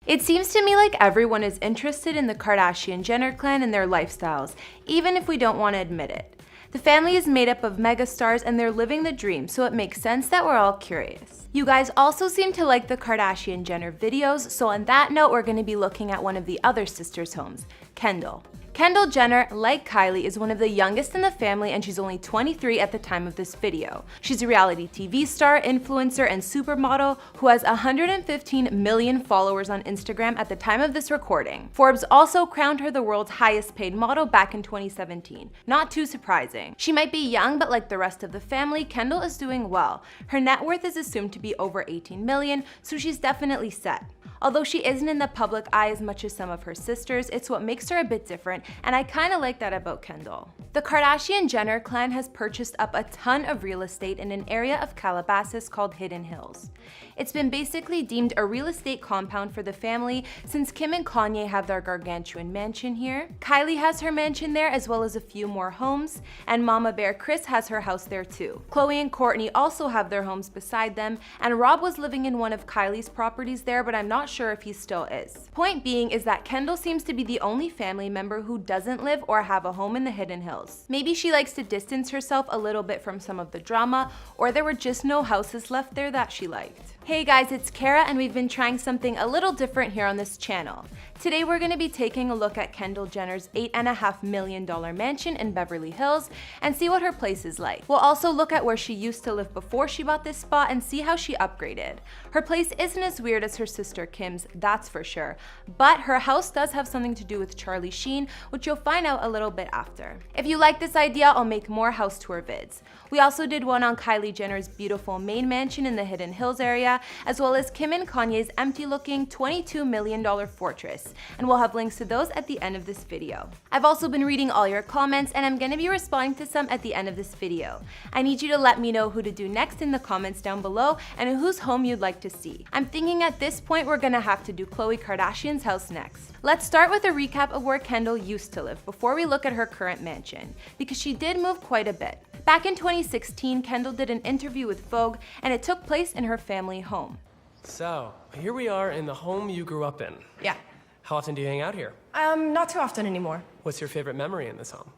It seems to me like everyone is interested in the Kardashian Jenner clan and their lifestyles, even if we don't want to admit it. The family is made up of megastars and they're living the dream, so it makes sense that we're all curious. You guys also seem to like the Kardashian Jenner videos, so on that note, we're going to be looking at one of the other sisters' homes, Kendall. Kendall Jenner, like Kylie, is one of the youngest in the family and she's only 23 at the time of this video. She's a reality TV star, influencer, and supermodel who has 115 million followers on Instagram at the time of this recording. Forbes also crowned her the world's highest paid model back in 2017. Not too surprising. She might be young, but like the rest of the family, Kendall is doing well. Her net worth is assumed to be over 18 million, so she's definitely set. Although she isn't in the public eye as much as some of her sisters, it's what makes her a bit different, and I kinda like that about Kendall. The Kardashian Jenner clan has purchased up a ton of real estate in an area of Calabasas called Hidden Hills. It's been basically deemed a real estate compound for the family since Kim and Kanye have their gargantuan mansion here. Kylie has her mansion there as well as a few more homes, and Mama Bear Kris has her house there too. Khloe and Kourtney also have their homes beside them, and Rob was living in one of Kylie's properties there, but I'm not sure if he still is. Point being is that Kendall seems to be the only family member who doesn't live or have a home in the Hidden Hills. Maybe she likes to distance herself a little bit from some of the drama, or there were just no houses left there that she liked. Hey guys, it's Kara and we've been trying something a little different here on this channel. Today we're going to be taking a look at Kendall Jenner's $8.5 million mansion in Beverly Hills and see what her place is like. We'll also look at where she used to live before she bought this spot and see how she upgraded. Her place isn't as weird as her sister Kim's, that's for sure, but her house does have something to do with Charlie Sheen, which you'll find out a little bit after. If you like this idea, I'll make more house tour vids. We also did one on Kylie Jenner's beautiful main mansion in the Hidden Hills area, as well as Kim and Kanye's empty-looking $22 million fortress, and we'll have links to those at the end of this video. I've also been reading all your comments, and I'm gonna be responding to some at the end of this video. I need you to let me know who to do next in the comments down below, and whose home you'd like to see. I'm thinking at this point we're gonna have to do Khloe Kardashian's house next. Let's start with a recap of where Kendall used to live before we look at her current mansion, because she did move quite a bit. Back in 2016, Kendall did an interview with Vogue, and it took place in her family home. So, here we are in the home you grew up in. Yeah. How often do you hang out here? Not too often anymore. What's your favorite memory in this home?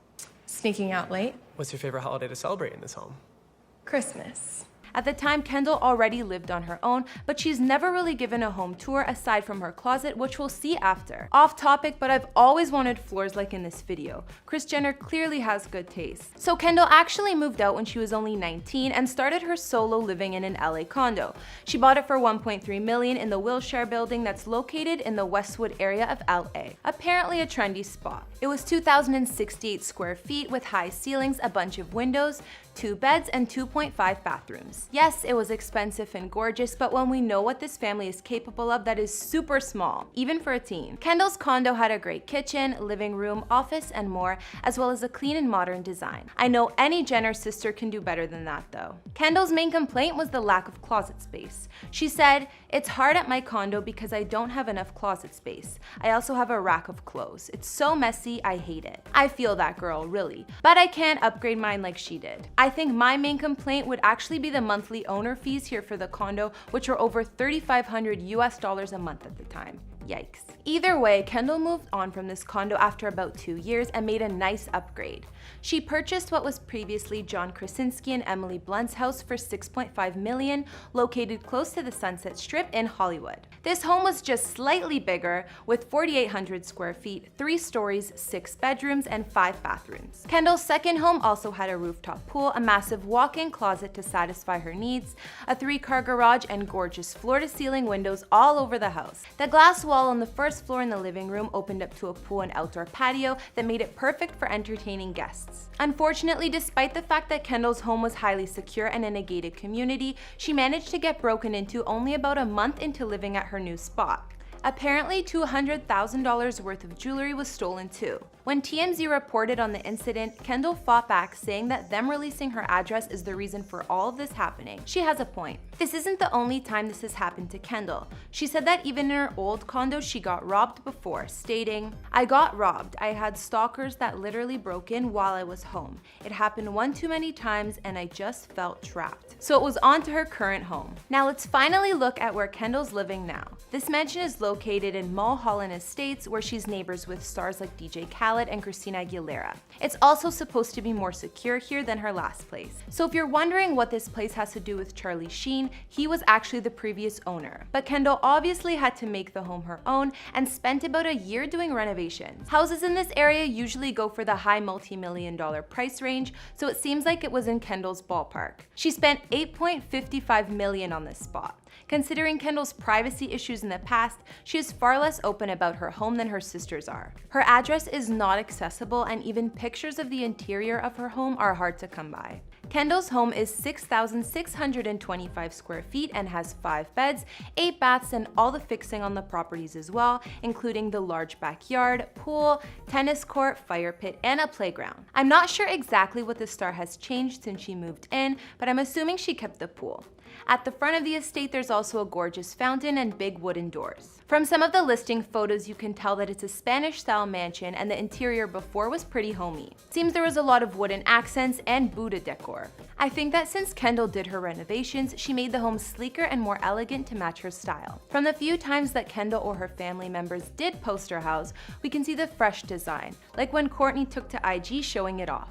Sneaking out late. What's your favorite holiday to celebrate in this home? Christmas. At the time, Kendall already lived on her own, but she's never really given a home tour aside from her closet, which we'll see after. Off topic, but I've always wanted floors like in this video. Kris Jenner clearly has good taste. So Kendall actually moved out when she was only 19 and started her solo living in an LA condo. She bought it for $1.3 million in the Wilshire building that's located in the Westwood area of LA. Apparently a trendy spot. It was 2,068 square feet with high ceilings, a bunch of windows, 2 beds, and 2.5 bathrooms. Yes, it was expensive and gorgeous, but when we know what this family is capable of, that is super small, even for a teen. Kendall's condo had a great kitchen, living room, office, and more, as well as a clean and modern design. I know any Jenner sister can do better than that though. Kendall's main complaint was the lack of closet space. She said, "It's hard at my condo because I don't have enough closet space. I also have a rack of clothes. It's so messy, I hate it." I feel that girl, really. But I can't upgrade mine like she did. I think my main complaint would actually be the monthly owner fees here for the condo, which were over $3,500 a month at the time. Yikes. Either way, Kendall moved on from this condo after about 2 years and made a nice upgrade. She purchased what was previously John Krasinski and Emily Blunt's house for $6.5 million, located close to the Sunset Strip in Hollywood. This home was just slightly bigger, with 4,800 square feet, 3 stories, 6 bedrooms, and 5 bathrooms. Kendall's second home also had a rooftop pool, a massive walk-in closet to satisfy her needs, a 3-car garage, and gorgeous floor-to-ceiling windows all over the house. The glass wall on the first floor in the living room opened up to a pool and outdoor patio that made it perfect for entertaining guests. Unfortunately, despite the fact that Kendall's home was highly secure and in a gated community, she managed to get broken into only about a month into living at her new spot. Apparently, $200,000 worth of jewelry was stolen too. When TMZ reported on the incident, Kendall fought back, saying that them releasing her address is the reason for all of this happening. She has a point. This isn't the only time this has happened to Kendall. She said that even in her old condo, she got robbed before, stating, "I got robbed. I had stalkers that literally broke in while I was home. It happened one too many times and I just felt trapped." So it was on to her current home. Now let's finally look at where Kendall's living now. This mansion is located in Mulholland Estates, where she's neighbors with stars like DJ Khaled and Christina Aguilera. It's also supposed to be more secure here than her last place. So if you're wondering what this place has to do with Charlie Sheen, he was actually the previous owner. But Kendall obviously had to make the home her own and spent about a year doing renovations. Houses in this area usually go for the high multi-million-dollar price range, so it seems like it was in Kendall's ballpark. She spent $8.55 million on this spot. Considering Kendall's privacy issues in the past, she is far less open about her home than her sisters are. Her address is not accessible, and even pictures of the interior of her home are hard to come by. Kendall's home is 6,625 square feet and has 5 beds, 8 baths, and all the fixing on the properties as well, including the large backyard, pool, tennis court, fire pit, and a playground. I'm not sure exactly what the star has changed since she moved in, but I'm assuming she kept the pool. At the front of the estate, there's also a gorgeous fountain and big wooden doors. From some of the listing photos, you can tell that it's a Spanish-style mansion, and the interior before was pretty homey. Seems there was a lot of wooden accents and Buddha decor. I think that since Kendall did her renovations, she made the home sleeker and more elegant to match her style. From the few times that Kendall or her family members did post her house, we can see the fresh design, like when Courtney took to IG showing it off.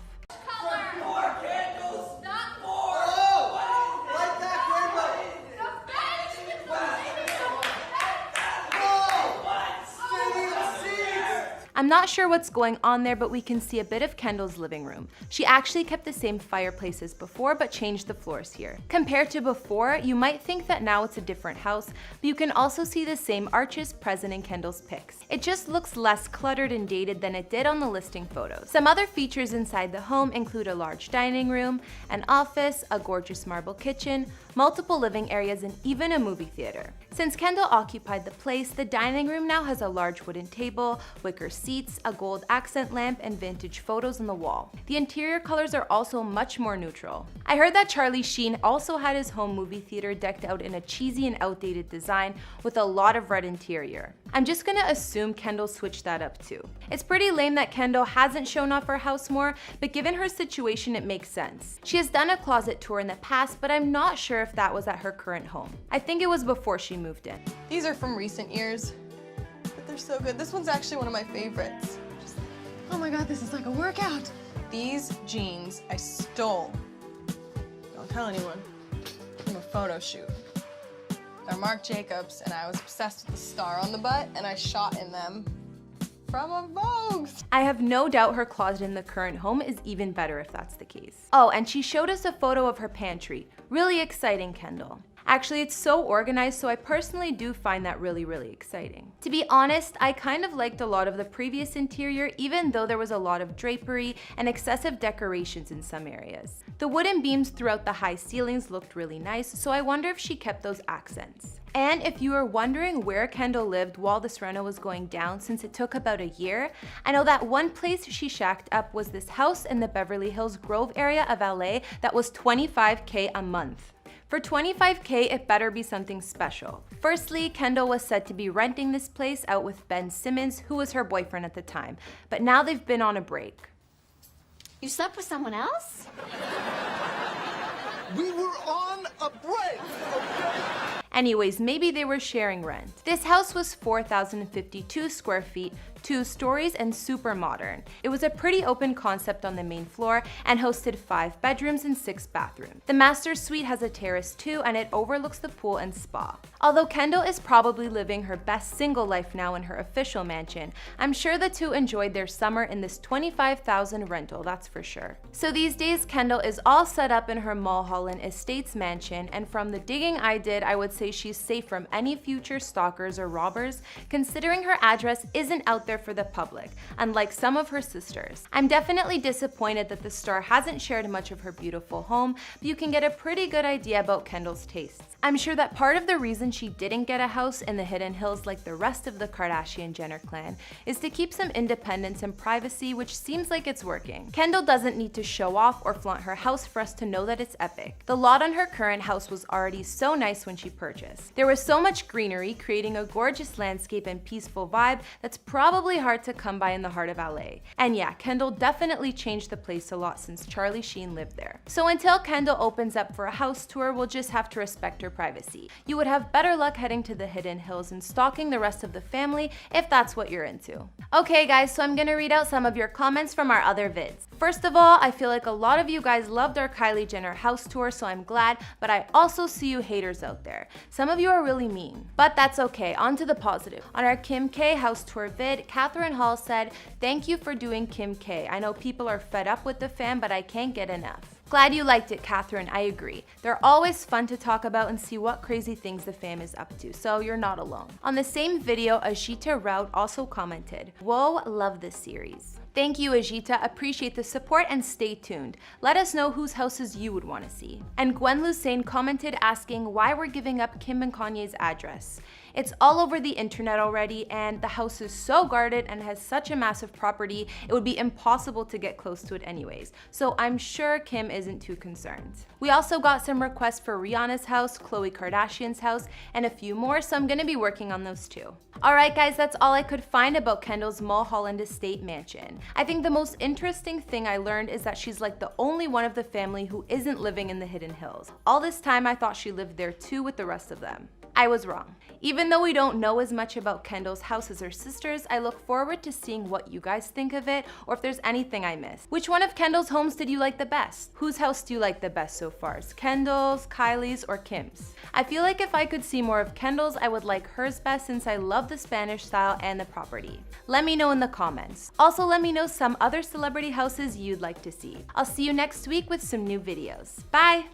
I'm not sure what's going on there, but we can see a bit of Kendall's living room. She actually kept the same fireplace as before, but changed the floors here. Compared to before, you might think that now it's a different house, but you can also see the same arches present in Kendall's pics. It just looks less cluttered and dated than it did on the listing photos. Some other features inside the home include a large dining room, an office, a gorgeous marble kitchen, multiple living areas, and even a movie theater. Since Kendall occupied the place, the dining room now has a large wooden table, wicker seats, a gold accent lamp, and vintage photos on the wall. The interior colors are also much more neutral. I heard that Charlie Sheen also had his home movie theater decked out in a cheesy and outdated design with a lot of red interior. I'm just gonna assume Kendall switched that up too. It's pretty lame that Kendall hasn't shown off her house more, but given her situation, it makes sense. She has done a closet tour in the past, but I'm not sure if that was at her current home. I think it was before she moved in. These are from recent years, but they're so good. This one's actually one of my favorites. Oh my God, this is like a workout. These jeans I stole, don't tell anyone, from a photo shoot. They're Marc Jacobs, and I was obsessed with the star on the butt, and I shot in them from a Vogue. I have no doubt her closet in the current home is even better if that's the case. Oh, and she showed us a photo of her pantry. Really exciting, Kendall. Actually, it's so organized, so I personally do find that really exciting. To be honest, I kind of liked a lot of the previous interior, even though there was a lot of drapery and excessive decorations in some areas. The wooden beams throughout the high ceilings looked really nice, so I wonder if she kept those accents. And if you are wondering where Kendall lived while this reno was going down, since it took about a year, I know that one place she shacked up was this house in the Beverly Hills Grove area of LA that was $25K a month. For $25K, it better be something special. Firstly, Kendall was said to be renting this place out with Ben Simmons, who was her boyfriend at the time, but now they've been on a break. You slept with someone else? We were on a break, okay? Anyways, maybe they were sharing rent. This house was 4,052 square feet, 2 stories, and super modern. It was a pretty open concept on the main floor and hosted 5 bedrooms and 6 bathrooms. The master suite has a terrace too, and it overlooks the pool and spa. Although Kendall is probably living her best single life now in her official mansion, I'm sure the two enjoyed their summer in this $25,000 rental, that's for sure. So these days, Kendall is all set up in her Mulholland Estates mansion, and from the digging I did, I would say she's safe from any future stalkers or robbers, considering her address isn't out there for the public, unlike some of her sisters. I'm definitely disappointed that the star hasn't shared much of her beautiful home, but you can get a pretty good idea about Kendall's tastes. I'm sure that part of the reason she didn't get a house in the Hidden Hills like the rest of the Kardashian Jenner clan is to keep some independence and privacy, which seems like it's working. Kendall doesn't need to show off or flaunt her house for us to know that it's epic. The lot on her current house was already so nice when she purchased. There was so much greenery, creating a gorgeous landscape and peaceful vibe that's probably hard to come by in the heart of LA. And yeah, Kendall definitely changed the place a lot since Charlie Sheen lived there. So until Kendall opens up for a house tour, we'll just have to respect her your privacy. You would have better luck heading to the Hidden Hills and stalking the rest of the family if that's what you're into. Okay guys, so I'm gonna read out some of your comments from our other vids. First of all, I feel like a lot of you guys loved our Kylie Jenner house tour, so I'm glad, but I also see you haters out there. Some of you are really mean, but that's okay. On to the positive. On our Kim K house tour vid, Catherine Hall said, "Thank you for doing Kim K. I know people are fed up with the fam, but I can't get enough." Glad you liked it, Catherine. I agree. They're always fun to talk about and see what crazy things the fam is up to, so you're not alone. On the same video, Ajita Rout also commented, "Whoa, love this series." Thank you, Ajita. Appreciate the support and stay tuned. Let us know whose houses you would want to see. And Gwen Lucene commented asking why we're giving up Kim and Kanye's address. It's all over the internet already, and the house is so guarded and has such a massive property, it would be impossible to get close to it anyways. So I'm sure Kim isn't too concerned. We also got some requests for Rihanna's house, Khloe Kardashian's house, and a few more, so I'm gonna be working on those too. Alright guys, that's all I could find about Kendall's Mulholland Estate mansion. I think the most interesting thing I learned is that she's like the only one of the family who isn't living in the Hidden Hills. All this time I thought she lived there too with the rest of them. I was wrong. Even though we don't know as much about Kendall's house as her sisters, I look forward to seeing what you guys think of it or if there's anything I missed. Which one of Kendall's homes did you like the best? Whose house do you like the best so far? Kendall's, Kylie's, or Kim's? I feel like if I could see more of Kendall's, I would like hers best since I love the Spanish style and the property. Let me know in the comments. Also, let me know some other celebrity houses you'd like to see. I'll see you next week with some new videos. Bye!